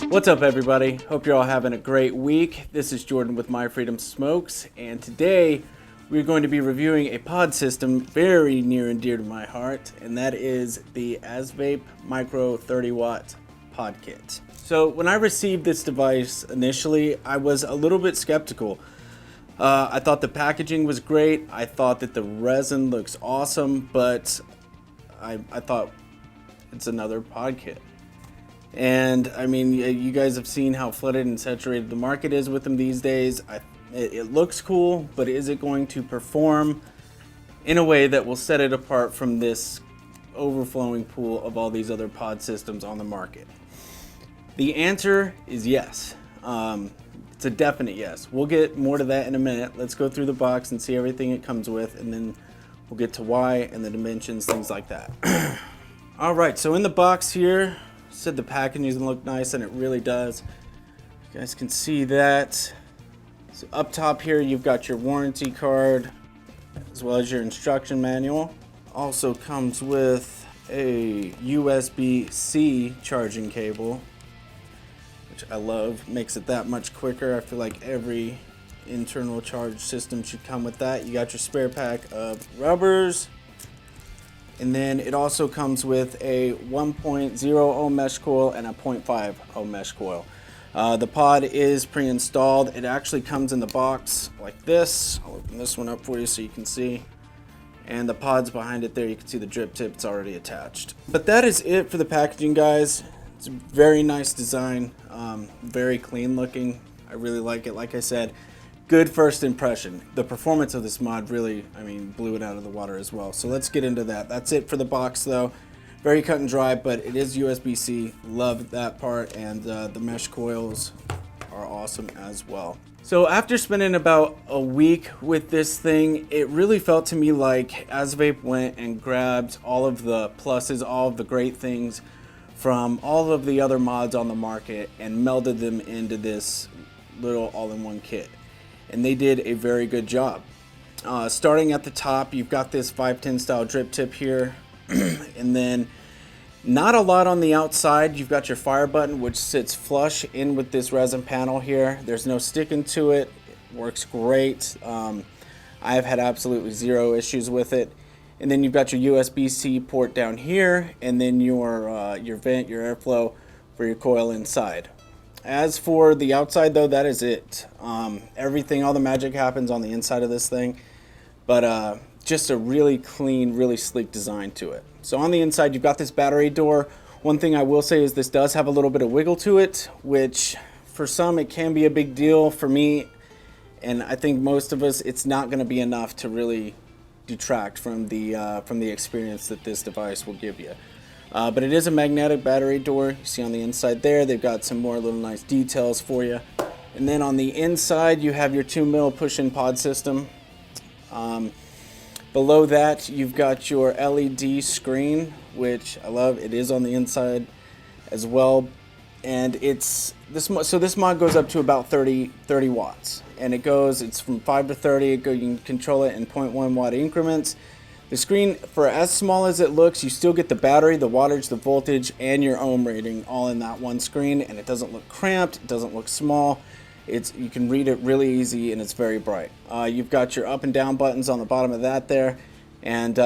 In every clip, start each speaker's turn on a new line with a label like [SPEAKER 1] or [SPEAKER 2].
[SPEAKER 1] What's up, everybody? Hope you're all having a great week. This is Jordan with My Freedom Smokes, and today we're going to be reviewing a pod system very near and dear to my heart, and that is the ASVAPE Micro 30 Watt Pod Kit. So when I received this device initially, I was a little bit skeptical. I thought the packaging was great. I thought that the resin looks awesome, but I thought it's another pod kit. And I mean, you guys have seen how flooded and saturated the market is with them these days. It looks cool, but is it going to perform in a way that will set it apart from this overflowing pool of all these other pod systems on the market? The answer is yes. It's a definite yes. We'll get more to that in a minute. Let's go through the box and see everything it comes with, and then we'll get to why and the dimensions, things like that. All right, so in the box here, said the packaging doesn't look nice, and it really does. You guys can see that. So up top here, you've got your warranty card as well as your instruction manual. Also comes with a USB-C charging cable, which I love. Makes it that much quicker. I feel like every internal charge system should come with that. You got your spare pack of rubbers. And then it also comes with a 1.0 ohm mesh coil and a 0.5 ohm mesh coil. The pod is pre-installed. It actually comes in the box like this. I'll open this one up for you so you can see. And the pod's behind it there. You can see the drip tip. It's already attached. But that is it for the packaging, guys. It's a very nice design. Very clean looking. I really like it. Like I said, good first impression. The performance of this mod really, blew it out of the water as well. So let's get into that. That's it for the box though. Very cut and dry, but it is USB-C. Love that part, and the mesh coils are awesome as well. So after spending about a week with this thing, it really felt to me like ASVAPE went and grabbed all of the pluses, all of the great things from all of the other mods on the market and melded them into this little all-in-one kit. And they did a very good job. Starting at the top, you've got this 510 style drip tip here, and then not a lot on the outside. You've got your fire button, which sits flush in with this resin panel here. There's no sticking to it. It works great. I have had absolutely zero issues with it. And then you've got your USB-C port down here, and then your vent, your airflow for your coil inside. As for the outside though, that is it. Everything, all the magic happens on the inside of this thing, but just a really clean, really sleek design to it. So on the inside, you've got this battery door. One thing I will say is this does have a little bit of wiggle to it, which for some it can be a big deal. For me, and I think most of us, it's not going to be enough to really detract from the experience that this device will give you. But it is a magnetic battery door. You see on the inside there, they've got some more little nice details for you. And then on the inside, you have your 2mm push-in pod system. Below that, you've got your LED screen, which I love. It is on the inside as well. And it's this mod goes up to about 30 watts. And it's from 5 to 30. You can control it in 0.1 watt increments. The screen, for as small as it looks, you still get the battery, the wattage, the voltage, and your ohm rating all in that one screen, and it doesn't look cramped, it doesn't look small. You can read it really easy, and it's very bright. You've got your up and down buttons on the bottom of that there, and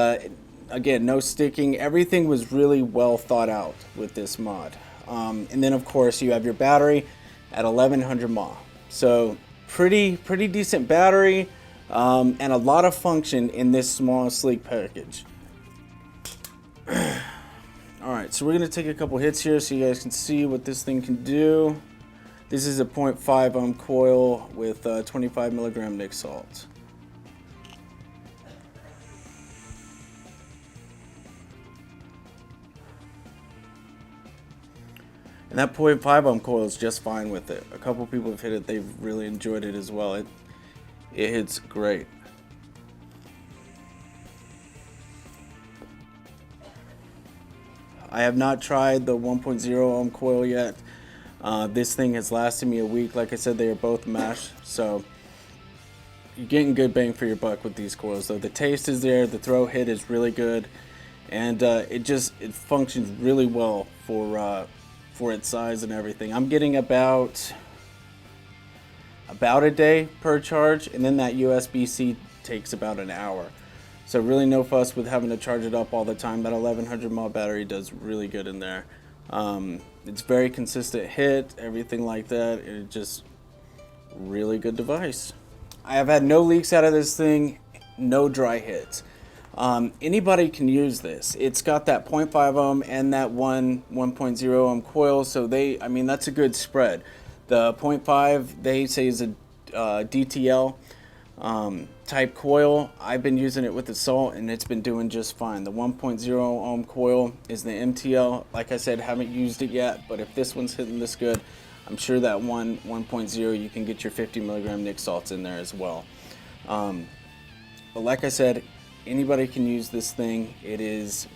[SPEAKER 1] again, no sticking. Everything was really well thought out with this mod. And then, of course, you have your battery at 1100 mAh. So pretty decent battery. And a lot of function in this small, sleek package. Alright, so we're going to take a couple hits here so you guys can see what this thing can do. This is a 0.5 ohm coil with 25 milligram nic salt. And that 0.5 ohm coil is just fine with it. A couple people have hit it, they've really enjoyed it as well. It hits great. I have not tried the 1.0 ohm coil yet. This thing has lasted me a week. Like I said, they are both mesh, so you're getting good bang for your buck with these coils. So the taste is there, the throw hit is really good, and it functions really well for for its size and everything. I'm getting about a day per charge, and then that USB-C takes about an hour. So really no fuss with having to charge it up all the time. That 1100 mAh battery does really good in there. It's very consistent hit, everything like that. It's just really good device. I have had no leaks out of this thing, no dry hits. Anybody can use this. It's got that 0.5 ohm and that 1.0 ohm coil, so that's a good spread. The 0.5 they say is a DTL type coil. I've been using it with the salt and it's been doing just fine. The 1.0 ohm coil is the MTL. Like I said, haven't used it yet, but if this one's hitting this good, I'm sure that 1.0 you can get your 50 milligram Nic salts in there as well. But like I said, anybody can use this thing. It is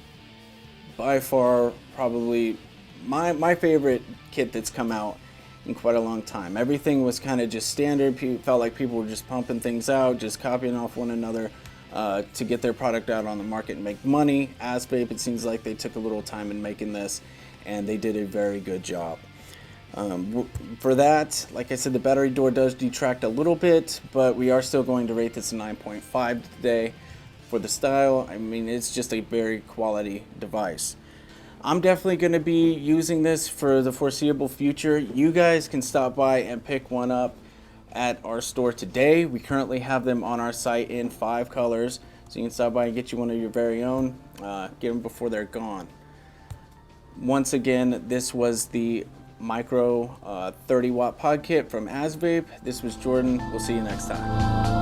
[SPEAKER 1] by far probably my favorite kit that's come out in quite a long time. Everything was kind of just standard. Felt like people were just pumping things out, just copying off one another to get their product out on the market and make money. ASVAPE, it seems like they took a little time in making this, and they did a very good job. For that, like I said, the battery door does detract a little bit, but we are still going to rate this a 9.5 today. For the style, it's just a very quality device. I'm definitely going to be using this for the foreseeable future. You guys can stop by and pick one up at our store today. We currently have them on our site in 5 colors, so you can stop by and get you one of your very own. Get them before they're gone. Once again, this was the Micro 30 watt pod kit from ASVAPE. This was Jordan. We'll see you next time.